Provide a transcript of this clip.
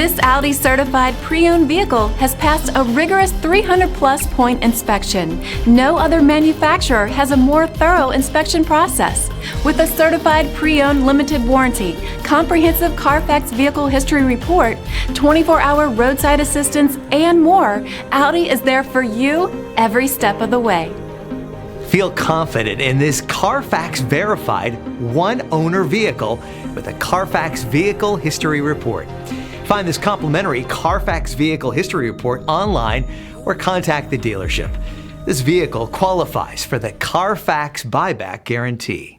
This Audi certified pre-owned vehicle has passed a rigorous 300+ point inspection. No other manufacturer has a more thorough inspection process. With a certified pre-owned limited warranty, comprehensive CARFAX vehicle history report, 24-hour roadside assistance, and more, Audi is there for you every step of the way. Feel confident in this CARFAX verified one-owner vehicle with a CARFAX Vehicle History Report. Find this complimentary CARFAX Vehicle History Report online or contact the dealership. This vehicle qualifies for the CARFAX Buyback Guarantee.